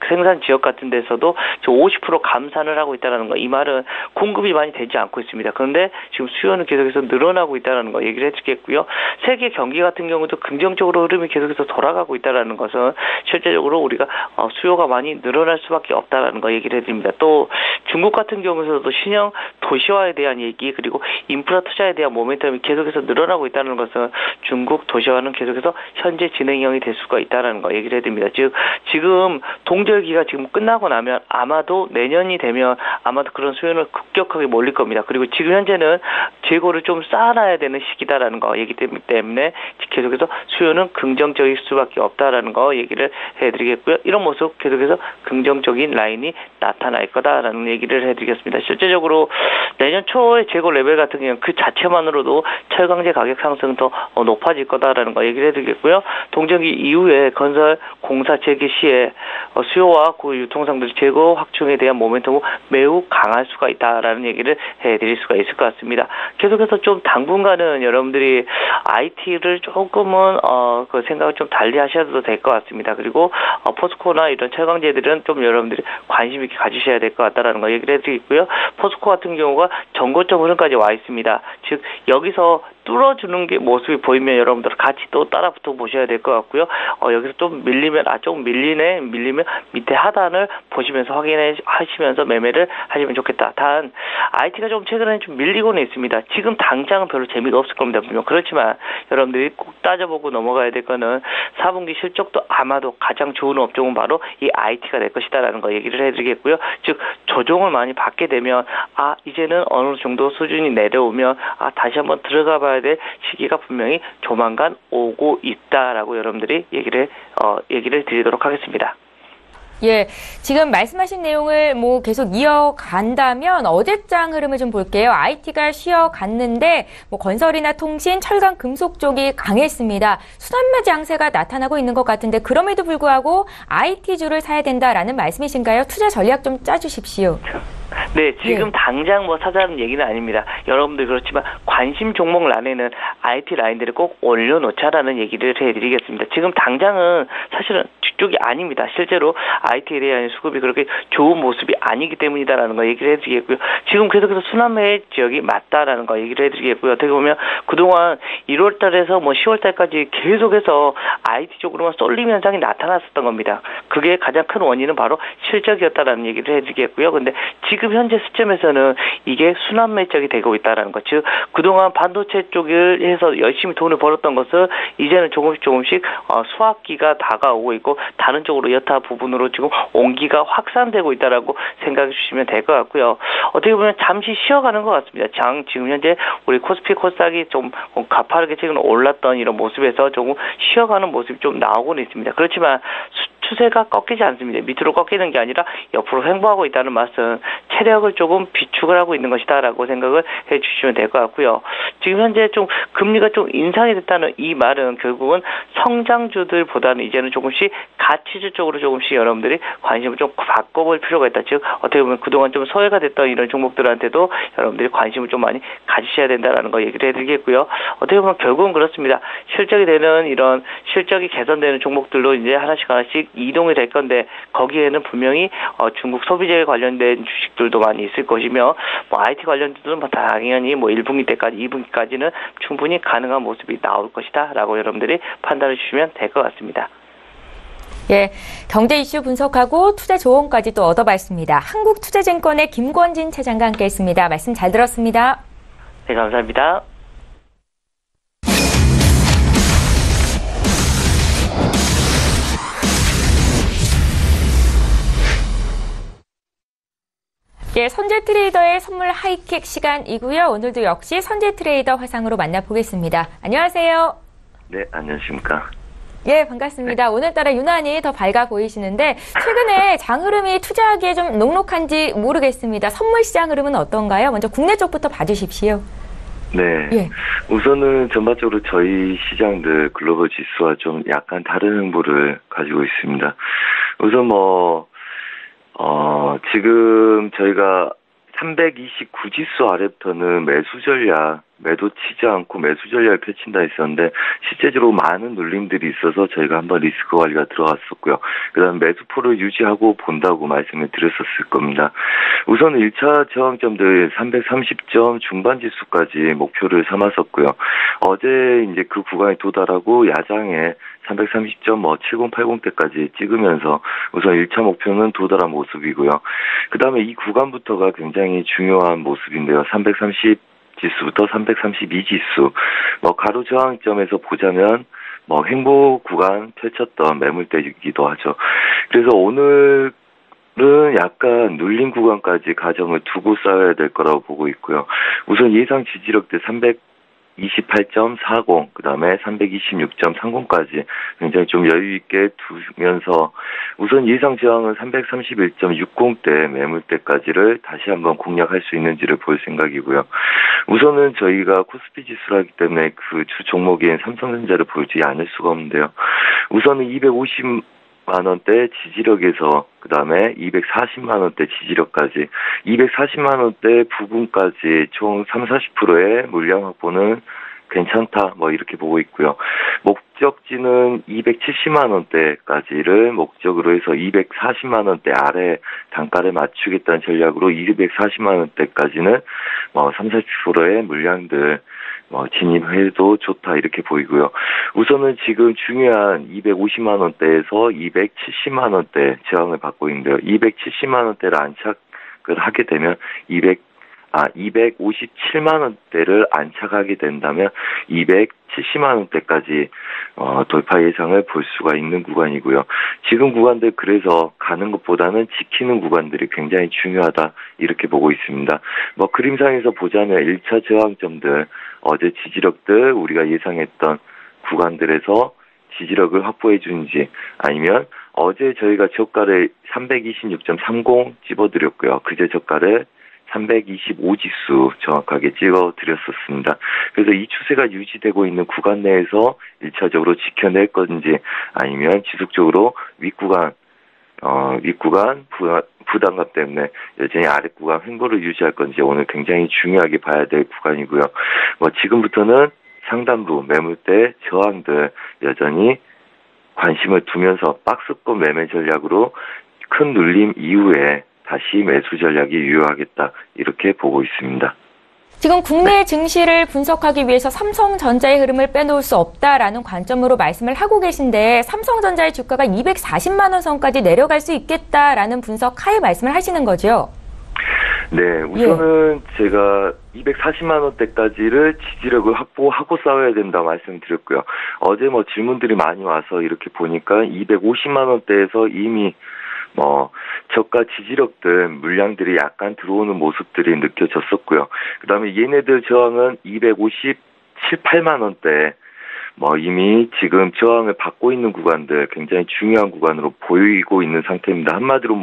생산 지역 같은 데서도 50% 감산을 하고 있다는 거. 이 말은 공급이 많이 되지 않고 있습니다. 그런데 지금 수요는 계속해서 늘어나고 있다는 거 얘기를 해주겠고요. 세계 경기 같은 경우도 긍정적으로 흐름이 계속해서 돌아가고 있다는 것은 실제적으로 우리가 수요가 많이 늘어날 수밖에 없다는 거 얘기를 해드립니다. 또 중국 같은 경우에서도 신형 도시화에 대한 얘기 그리고 인프라 투자에 대한 모멘텀이 계속해서 늘어나고 있다는 것은 중국 도시화는 계속해서 현재 진행형이 될 수가 있다는 거 얘기를 해드립니다. 즉 지금 동절기가 지금 끝나고 나면 아마도 내년이 되면 아마도 그런 수요는 급격하게 몰릴 겁니다. 그리고 지금 현재는 재고를 좀 쌓아놔야 되는 시기다라는 거 얘기 때문에 계속해서 수요는 긍정적일 수밖에 없다라는 거 얘기를 해드리겠고요. 이런 모습 계속해서 긍정적인 라인이 나타날 거다라는 얘기를 해드리겠습니다. 실제적으로 내년 초의 재고 레벨 같은 경우는 그 자체만으로도 철강제 가격 상승은 더 높아질 거다라는 거 얘기를 해드리겠고요. 동절기 이후에 건설 공사 재개 시에 수요와 그 유통상들 재고 확충에 대한 모멘텀은 매우 강할 수가 있다라는 얘기를 해드릴 수가 있을 것 같습니다. 계속해서 좀 당분간은 여러분들이 IT를 조금은 그 생각을 좀 달리 하셔도 될 것 같습니다. 그리고 포스코나 이런 철강제들은 좀 여러분들이 관심 있게 가지셔야 될 것 같다라는 거 얘기를 해드리고요. 포스코 같은 경우가 전고점 흐름까지 와 있습니다. 즉 여기서 뚫어주는 게 모습이 보이면 여러분들 같이 또 따라 붙어 보셔야 될 것 같고요. 여기서 좀 밀리면 조금 밀리면 밑에 하단을 보시면서 확인해 하시면서 매매를 하시면 좋겠다. 단 IT가 좀 최근에 좀 밀리고는 있습니다. 지금 당장은 별로 재미가 없을 겁니다. 분명 그렇지만 여러분들이 꼭 따져보고 넘어가야 될 거는 4분기 실적도 아마도 가장 좋은 업종은 바로 이 IT가 될 것이다라는 거 얘기를 해드리겠고요. 즉 조정을 많이 받게 되면 이제는 어느 정도 수준이 내려오면 다시 한번 들어가 봐야 될 시기가 분명히 조만간 오고 있다라고 여러분들이 얘기를 드리도록 하겠습니다. 예, 지금 말씀하신 내용을 계속 이어간다면 어제장 흐름을 좀 볼게요. IT가 쉬어갔는데 건설이나 통신, 철강, 금속 쪽이 강했습니다. 순환매 장세가 나타나고 있는 것 같은데 그럼에도 불구하고 IT주를 사야 된다라는 말씀이신가요? 투자 전략 좀 짜주십시오. 네, 지금 당장 사자는 얘기는 아닙니다. 여러분들 그렇지만 관심 종목 란에는 IT 라인들을 꼭 올려놓자라는 얘기를 해드리겠습니다. 지금 당장은 사실은 뒤쪽이 아닙니다. 실제로 IT에 대한 수급이 그렇게 좋은 모습이 아니기 때문이다라는 거 얘기를 해드리겠고요. 지금 계속해서 순환매 지역이 맞다라는 거 얘기를 해드리겠고요. 어떻게 보면 그동안 1월 달에서 10월 달까지 계속해서 IT 쪽으로만 쏠림 현상이 나타났었던 겁니다. 그게 가장 큰 원인은 바로 실적이었다라는 얘기를 해드리겠고요. 근데 지금 현재 시점에서는 이게 순환매 쪽이 되고 있다라는 것. 즉 그동안 반도체 쪽을 해서 열심히 돈을 벌었던 것을 이제는 조금씩 수학기가 다가오고 있고 다른 쪽으로 여타 부분으로 지금 온기가 확산되고 있다라고 생각해 주시면 될 것 같고요. 어떻게 보면 잠시 쉬어가는 것 같습니다. 지금 현재 우리 코스피 코스닥이 좀 가파르게 최근 올랐던 이런 모습에서 조금 쉬어가는 모습이 좀 나오고는 있습니다. 그렇지만 추세가 꺾이지 않습니다. 밑으로 꺾이는 게 아니라 옆으로 횡보하고 있다는 말은 체력을 조금 비축을 하고 있는 것이다라고 생각을 해주시면 될 것 같고요. 지금 현재 좀 금리가 좀 인상이 됐다는 이 말은 결국은 성장주들보다는 이제는 조금씩 가치주 쪽으로 조금씩 여러분들이 관심을 좀 바꿔볼 필요가 있다. 즉 어떻게 보면 그동안 좀 소외가 됐던 이런 종목들한테도 여러분들이 관심을 좀 많이 가지셔야 된다라는 거 얘기를 해드리겠고요. 어떻게 보면 결국은 그렇습니다. 실적이 되는 이런 실적이 개선되는 종목들로 이제 하나씩 이동이 될 건데 거기에는 분명히 중국 소비재에 관련된 주식들도 많이 있을 것이며 IT 관련주들은 당연히 1분기 때까지 2분기까지는 충분히 가능한 모습이 나올 것이다 라고 여러분들이 판단해 주시면 될 것 같습니다. 예, 경제 이슈 분석하고 투자 조언까지 또 얻어봤습니다. 한국투자증권의 김권진 차장과 함께했습니다. 말씀 잘 들었습니다. 네, 감사합니다. 예, 선재 트레이더의 선물 하이킥 시간이고요. 오늘도 역시 선재 트레이더 화상으로 만나보겠습니다. 안녕하세요. 네, 안녕하십니까. 예, 반갑습니다. 네. 오늘따라 유난히 더 밝아 보이시는데 최근에 장 흐름이 투자하기에 좀 녹록한지 모르겠습니다. 선물 시장 흐름은 어떤가요? 먼저 국내 쪽부터 봐주십시오. 네. 예. 우선은 전반적으로 저희 시장들 글로벌 지수와 좀 약간 다른 행보를 가지고 있습니다. 우선 지금 저희가 329지수 아래부터는 매수 전략, 매도 치지 않고 매수 전략을 펼친다 했었는데 실제적으로 많은 눌림들이 있어서 저희가 한번 리스크 관리가 들어갔었고요. 그다음 매수포를 유지하고 본다고 말씀을 드렸었을 겁니다. 우선 1차 저항점들 330점 중반 지수까지 목표를 삼았었고요. 어제 이제 그 구간에 도달하고 야장에 330점 7080대까지 찍으면서 우선 1차 목표는 도달한 모습이고요. 그 다음에 이 구간부터가 굉장히 중요한 모습인데요. 330 지수부터 332지수, 가로 저항점에서 보자면, 횡보 구간 펼쳤던 매물대이기도 하죠. 그래서 오늘은 약간 눌린 구간까지 가정을 두고 싸워야 될 거라고 보고 있고요. 우선 예상 지지력대 328.40, 그 다음에 326.30까지 굉장히 좀 여유있게 두면서 우선 예상 저항은 331.60대 매물대까지를 다시 한번 공략할 수 있는지를 볼 생각이고요. 우선은 저희가 코스피 지수를 하기 때문에 그 주 종목인 삼성전자를 보지 않을 수가 없는데요. 우선은 250만원대 지지력에서 그 다음에 240만원대 지지력까지 240만원대 부분까지 총 30-40%의 물량 확보는 괜찮다 이렇게 보고 있고요. 목적지는 270만원대까지를 목적으로 해서 240만원대 아래 단가를 맞추겠다는 전략으로 240만원대까지는 30-40%의 물량들 진입해도 좋다 이렇게 보이고요. 우선은 지금 중요한 250만원대에서 270만원대 저항을 받고 있는데요. 270만원대를 안착을 하게 되면 257만원대를 안착하게 된다면 270만원대까지 돌파 예상을 볼 수가 있는 구간이고요. 지금 구간들 그래서 가는 것보다는 지키는 구간들이 굉장히 중요하다 이렇게 보고 있습니다. 그림상에서 보자면 1차 저항점들 어제 지지력들 우리가 예상했던 구간들에서 지지력을 확보해 주는지 아니면 어제 저희가 저가를 326.30 집어드렸고요. 그제 저가를 325지수 정확하게 찍어드렸었습니다. 그래서 이 추세가 유지되고 있는 구간 내에서 1차적으로 지켜낼 건지 아니면 지속적으로 윗구간 부담감 때문에 여전히 아랫구간 횡보를 유지할 건지 오늘 굉장히 중요하게 봐야 될 구간이고요. 지금부터는 상단부 매물대 저항들 여전히 관심을 두면서 박스권 매매 전략으로 큰 눌림 이후에 다시 매수 전략이 유효하겠다 이렇게 보고 있습니다. 지금 국내 증시를 분석하기 위해서 삼성전자의 흐름을 빼놓을 수 없다라는 관점으로 말씀을 하고 계신데 삼성전자의 주가가 240만 원 선까지 내려갈 수 있겠다라는 분석 하에 말씀을 하시는 거죠? 네, 우선은 제가 240만 원대까지를 지지력을 확보하고 싸워야 된다 말씀드렸고요. 어제 질문들이 많이 와서 이렇게 보니까 250만 원대에서 이미 저가 지지력들 물량들이 약간 들어오는 모습들이 느껴졌었고요. 그 다음에 얘네들 저항은 257, 8만 원대 이미 지금 저항을 받고 있는 구간들 굉장히 중요한 구간으로 보이고 있는 상태입니다. 한마디로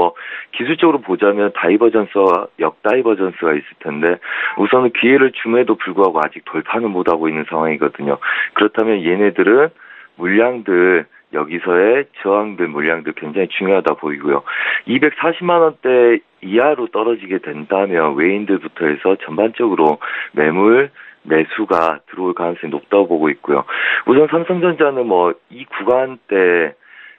기술적으로 보자면 다이버전스와 역다이버전스가 있을 텐데 우선은 기회를 줌에도 불구하고 아직 돌파는 못하고 있는 상황이거든요. 그렇다면 얘네들은 물량들 여기서의 저항들 물량들 굉장히 중요하다 보이고요. 240만 원대 이하로 떨어지게 된다면 외인들부터 해서 전반적으로 매수가 들어올 가능성이 높다고 보고 있고요. 우선 삼성전자는 이 구간대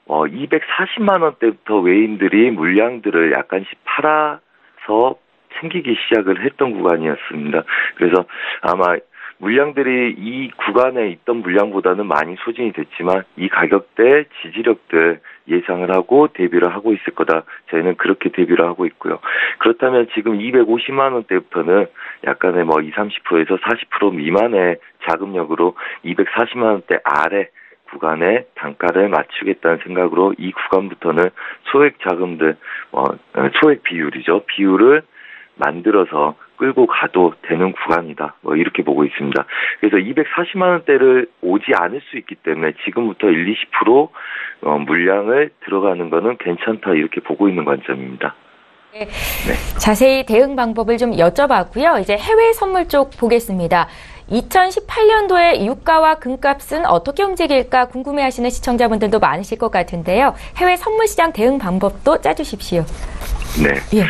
240만 원대부터 외인들이 물량들을 약간씩 팔아서 챙기기 시작을 했던 구간이었습니다. 그래서 아마 물량들이 이 구간에 있던 물량보다는 많이 소진이 됐지만 이 가격대 지지력들 예상을 하고 대비를 하고 있을 거다. 저희는 그렇게 대비를 하고 있고요. 그렇다면 지금 250만 원대부터는 약간의 20, 30%에서 40% 미만의 자금력으로 240만 원대 아래 구간의 단가를 맞추겠다는 생각으로 이 구간부터는 소액 자금들, 소액 비율이죠. 비율을 만들어서 끌고 가도 되는 구간이다. 이렇게 보고 있습니다. 그래서 240만 원대를 오지 않을 수 있기 때문에 지금부터 1, 20% 물량을 들어가는 거는 괜찮다. 이렇게 보고 있는 관점입니다. 네. 자세히 대응 방법을 좀 여쭤봤고요. 이제 해외 선물 쪽 보겠습니다. 2018년도에 유가와 금값은 어떻게 움직일까 궁금해하시는 시청자분들도 많으실 것 같은데요. 해외 선물 시장 대응 방법도 짜주십시오. 네. 예.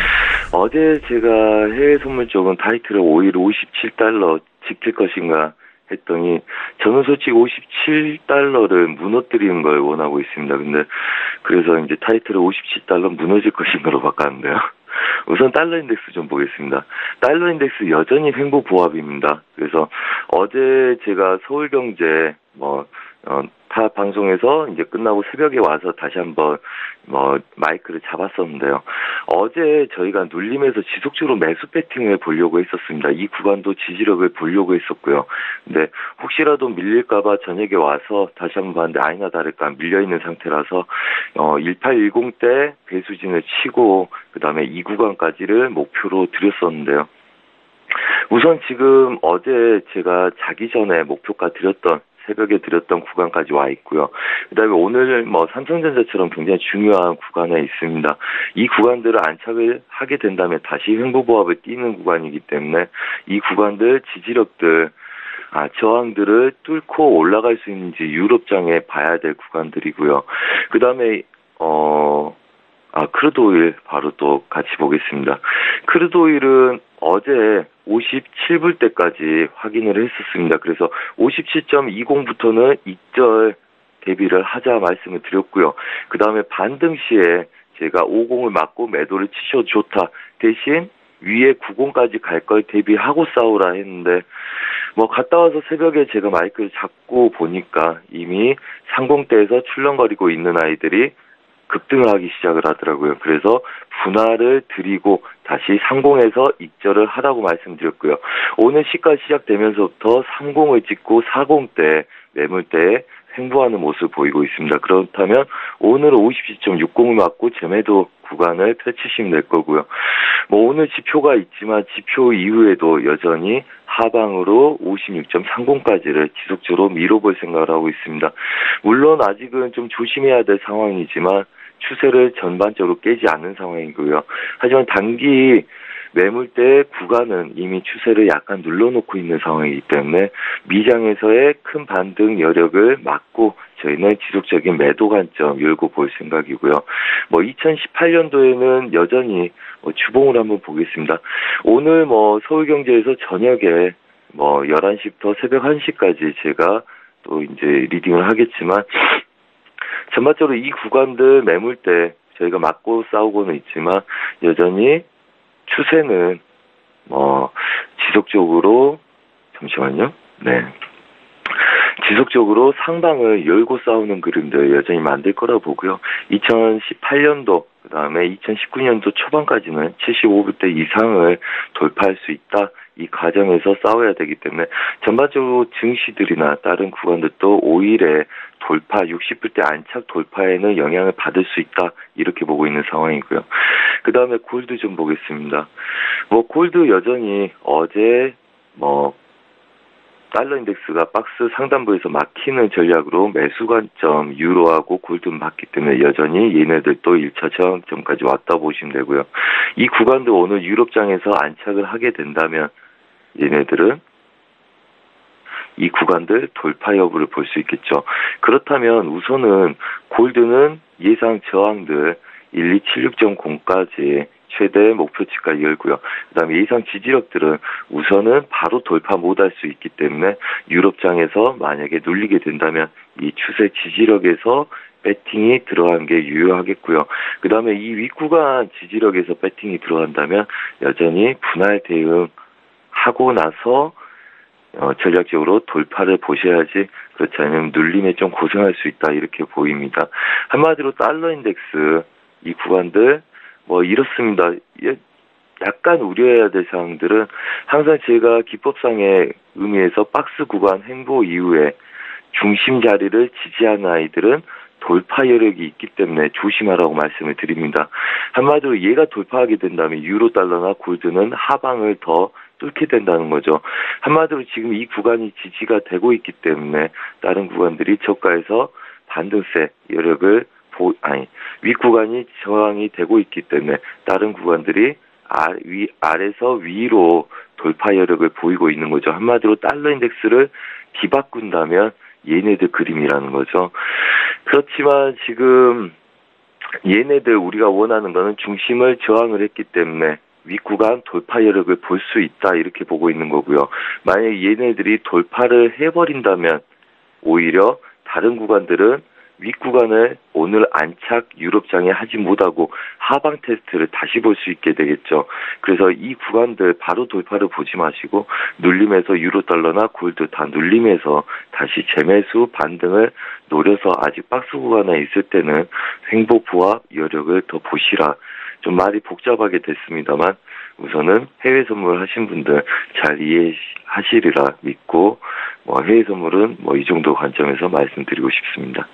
어제 제가 해외 선물 쪽은 타이틀을 5일 57달러 지킬 것인가 했더니 저는 솔직히 57달러를 무너뜨리는 걸 원하고 있습니다. 근데 그래서 이제 타이틀을 57달러 무너질 것인가로 바꿨는데요. 우선 달러 인덱스 좀 보겠습니다. 달러 인덱스 여전히 횡보보합입니다. 그래서 어제 제가 서울경제 타 방송에서 이제 끝나고 새벽에 와서 다시 한번 마이크를 잡았었는데요. 어제 저희가 눌림에서 지속적으로 매수 배팅을 보려고 했었습니다. 이 구간도 지지력을 보려고 했었고요. 근데 혹시라도 밀릴까봐 저녁에 와서 다시 한번 봤는데 아니나 다를까 밀려있는 상태라서 1810대 배수진을 치고 그 다음에 이 구간까지를 목표로 드렸었는데요. 우선 지금 어제 제가 자기 전에 목표가 드렸던 새벽에 드렸던 구간까지 와 있고요. 그다음에 오늘 삼성전자처럼 굉장히 중요한 구간에 있습니다. 이 구간들을 안착을 하게 된다면 다시 횡보보합을 띄는 구간이기 때문에 이 구간들 지지력들 저항들을 뚫고 올라갈 수 있는지 유럽장에 봐야 될 구간들이고요. 그다음에 크루드오일 바로 또 같이 보겠습니다. 크루드오일은 어제 57불대까지 확인을 했었습니다. 그래서 57.20부터는 익절 대비를 하자 말씀을 드렸고요. 그 다음에 반등 시에 제가 50을 맞고 매도를 치셔도 좋다. 대신 위에 90까지 갈 걸 대비하고 싸우라 했는데 갔다 와서 새벽에 제가 마이크를 잡고 보니까 이미 30대에서 출렁거리고 있는 아이들이 급등을 하기 시작을 하더라고요. 그래서 분할을 드리고 다시 30에서 익절을 하라고 말씀드렸고요. 오늘 시가 시작되면서부터 30을 찍고 40대 매물대에 횡보하는 모습을 보이고 있습니다. 그렇다면 오늘은 57.60을 맞고 재매도 구간을 펼치시면 될 거고요. 오늘 지표가 있지만 지표 이후에도 여전히 하방으로 56.30까지를 지속적으로 밀어볼 생각을 하고 있습니다. 물론 아직은 좀 조심해야 될 상황이지만 추세를 전반적으로 깨지 않는 상황이고요. 하지만 단기 매물대 구간은 이미 추세를 약간 눌러놓고 있는 상황이기 때문에 미장에서의 큰 반등 여력을 막고 저희는 지속적인 매도 관점 열고 볼 생각이고요. 2018년도에는 여전히 주봉을 한번 보겠습니다. 오늘 서울경제에서 저녁에 11시부터 새벽 1시까지 제가 또 이제 리딩을 하겠지만 전반적으로 이 구간들 매물대 저희가 맞고 싸우고는 있지만 여전히 추세는 지속적으로 잠시만요. 네. 지속적으로 상방을 열고 싸우는 그림들 여전히 만들 거라 보고요. 2018년도 그다음에 2019년도 초반까지는 75불대 이상을 돌파할 수 있다. 이 과정에서 싸워야 되기 때문에 전반적으로 증시들이나 다른 구간들도 5일에 돌파, 60불대 안착 돌파에는 영향을 받을 수 있다. 이렇게 보고 있는 상황이고요. 그 다음에 골드 좀 보겠습니다. 골드 여전히 어제 달러 인덱스가 박스 상단부에서 막히는 전략으로 매수 관점 유로하고 골드는 맞기 때문에 여전히 얘네들도 1차 저항점까지 왔다 보시면 되고요. 이 구간도 오늘 유럽장에서 안착을 하게 된다면 얘네들은 이 구간들 돌파 여부를 볼 수 있겠죠. 그렇다면 우선은 골드는 예상 저항들 12760까지 최대 목표치까지 열고요. 그다음에 예상 지지력들은 우선은 바로 돌파 못할 수 있기 때문에 유럽장에서 만약에 눌리게 된다면 이 추세 지지력에서 배팅이 들어간 게 유효하겠고요. 그다음에 이 윗구간 지지력에서 배팅이 들어간다면 여전히 분할 대응하고 나서 전략적으로 돌파를 보셔야지 그렇지 않으면 눌림에 좀 고생할 수 있다 이렇게 보입니다. 한마디로 달러 인덱스 이 구간들 이렇습니다. 약간 우려해야 될 사항들은 항상 제가 기법상의 의미에서 박스 구간 횡보 이후에 중심 자리를 지지하는 아이들은 돌파 여력이 있기 때문에 조심하라고 말씀을 드립니다. 한마디로 얘가 돌파하게 된다면 유로 달러나 골드는 하방을 더 뚫게 된다는 거죠. 한마디로 지금 이 구간이 지지가 되고 있기 때문에 다른 구간들이 저가에서 반등세 여력을 윗 구간이 저항이 되고 있기 때문에 다른 구간들이 아래서 위로 돌파 여력을 보이고 있는 거죠. 한마디로 달러 인덱스를 뒤바꾼다면 얘네들 그림이라는 거죠. 그렇지만 지금 얘네들 우리가 원하는 거는 중심을 저항을 했기 때문에 윗구간 돌파 여력을 볼 수 있다 이렇게 보고 있는 거고요. 만약에 얘네들이 돌파를 해버린다면 오히려 다른 구간들은 윗구간을 오늘 안착 유럽장에 하지 못하고 하방 테스트를 다시 볼 수 있게 되겠죠. 그래서 이 구간들 바로 돌파를 보지 마시고 눌림에서 유로달러나 골드 다 눌림에서 다시 재매수 반등을 노려서 아직 박스 구간에 있을 때는 횡보 부합 여력을 더 보시라. 좀 말이 복잡하게 됐습니다만 우선은 해외 선물 하신 분들 잘 이해하시리라 믿고 해외 선물은 이 정도 관점에서 말씀드리고 싶습니다.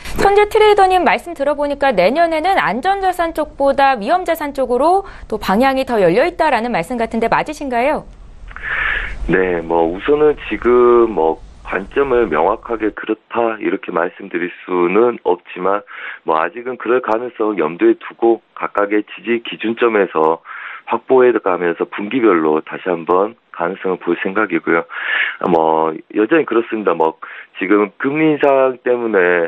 선재 트레이더님 말씀 들어보니까 내년에는 안전자산 쪽보다 위험자산 쪽으로 또 방향이 더 열려있다라는 말씀 같은데 맞으신가요? 네, 우선은 지금 관점을 명확하게 그렇다 이렇게 말씀드릴 수는 없지만 아직은 그럴 가능성을 염두에 두고 각각의 지지 기준점에서 확보해 가면서 분기별로 다시 한번 가능성을 볼 생각이고요. 여전히 그렇습니다. 지금 금리 인상 때문에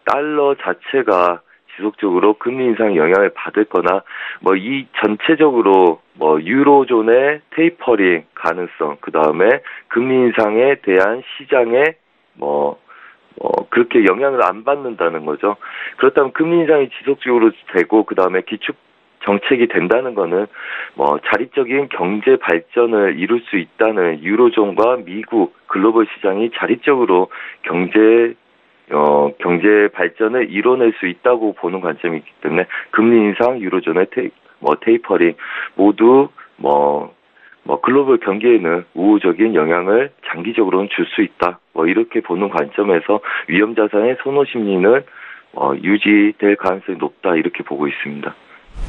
달러 자체가 지속적으로 금리 인상 영향을 받을 거나 이 전체적으로 유로존의 테이퍼링 가능성 그다음에 금리 인상에 대한 시장에 그렇게 영향을 안 받는다는 거죠. 그렇다면 금리 인상이 지속적으로 되고 그다음에 기축 정책이 된다는 거는 자립적인 경제 발전을 이룰 수 있다는 유로존과 미국 글로벌 시장이 자립적으로 경제 발전을 이뤄낼 수 있다고 보는 관점이기 때문에 금리 인상, 유로존의 테이퍼링 모두 글로벌 경기에는 우호적인 영향을 장기적으로는 줄 수 있다. 이렇게 보는 관점에서 위험 자산의 선호 심리는 유지될 가능성이 높다 이렇게 보고 있습니다.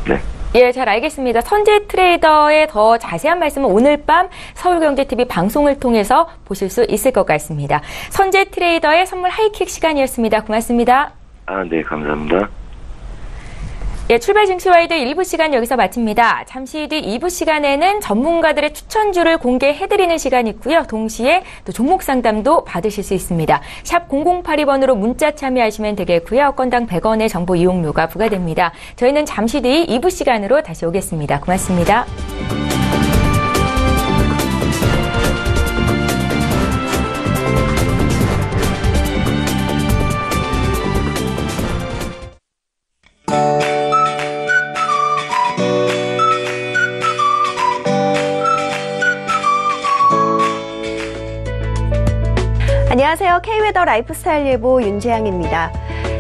네. 예, 잘 알겠습니다. 선재 트레이더의 더 자세한 말씀은 오늘 밤 서울경제TV 방송을 통해서 보실 수 있을 것 같습니다. 선재 트레이더의 선물 하이킥 시간이었습니다. 고맙습니다. 네, 감사합니다. 예, 출발 증시와이드 1부 시간 여기서 마칩니다. 잠시 뒤 2부 시간에는 전문가들의 추천주를 공개해드리는 시간이 있고요. 동시에 또 종목 상담도 받으실 수 있습니다. 샵 0082번으로 문자 참여하시면 되겠고요. 건당 100원의 정보 이용료가 부과됩니다. 저희는 잠시 뒤 2부 시간으로 다시 오겠습니다. 고맙습니다. 안녕하세요. K웨더 라이프스타일 예보 윤재양입니다.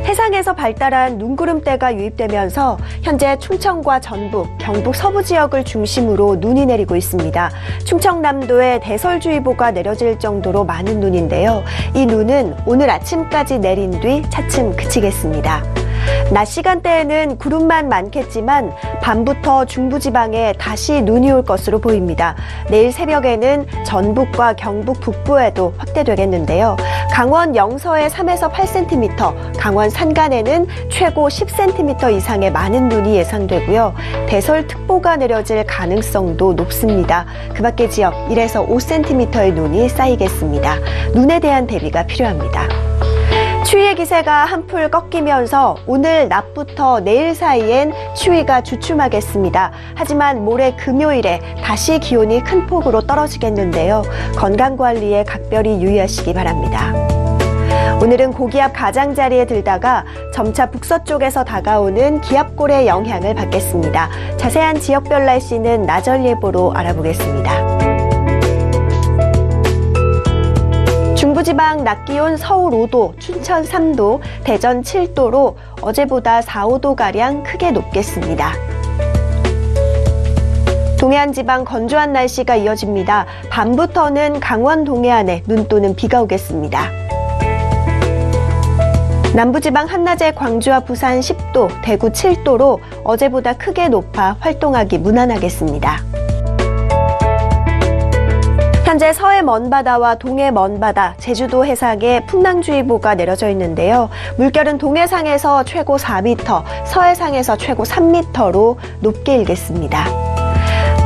해상에서 발달한 눈구름대가 유입되면서 현재 충청과 전북, 경북 서부 지역을 중심으로 눈이 내리고 있습니다. 충청남도에 대설주의보가 내려질 정도로 많은 눈인데요. 이 눈은 오늘 아침까지 내린 뒤 차츰 그치겠습니다. 낮 시간대에는 구름만 많겠지만 밤부터 중부지방에 다시 눈이 올 것으로 보입니다. 내일 새벽에는 전북과 경북 북부에도 확대되겠는데요. 강원 영서에 3에서 8cm, 강원 산간에는 최고 10cm 이상의 많은 눈이 예상되고요. 대설특보가 내려질 가능성도 높습니다. 그 밖의 지역 1에서 5cm의 눈이 쌓이겠습니다. 눈에 대한 대비가 필요합니다. 추위의 기세가 한풀 꺾이면서 오늘 낮부터 내일 사이엔 추위가 주춤하겠습니다. 하지만 모레 금요일에 다시 기온이 큰 폭으로 떨어지겠는데요. 건강관리에 각별히 유의하시기 바랍니다. 오늘은 고기압 가장자리에 들다가 점차 북서쪽에서 다가오는 기압골의 영향을 받겠습니다. 자세한 지역별 날씨는 나절 예보로 알아보겠습니다. 남부지방 낮 기온 서울 5도, 춘천 3도, 대전 7도로 어제보다 4, 5도가량 크게 높겠습니다. 동해안 지방 건조한 날씨가 이어집니다. 밤부터는 강원 동해안에 눈 또는 비가 오겠습니다. 남부지방 한낮에 광주와 부산 10도, 대구 7도로 어제보다 크게 높아 활동하기 무난하겠습니다. 현재 서해 먼바다와 동해 먼바다, 제주도 해상에 풍랑주의보가 내려져 있는데요. 물결은 동해상에서 최고 4m, 서해상에서 최고 3m로 높게 일겠습니다.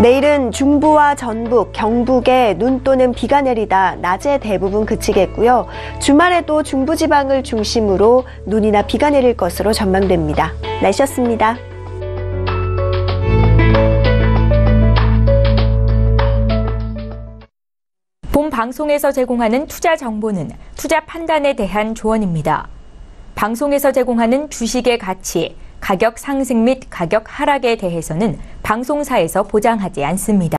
내일은 중부와 전북, 경북에 눈 또는 비가 내리다 낮에 대부분 그치겠고요. 주말에도 중부지방을 중심으로 눈이나 비가 내릴 것으로 전망됩니다. 날씨였습니다. 본 방송에서 제공하는 투자 정보는 투자 판단에 대한 조언입니다. 방송에서 제공하는 주식의 가치, 가격 상승 및 가격 하락에 대해서는 방송사에서 보장하지 않습니다.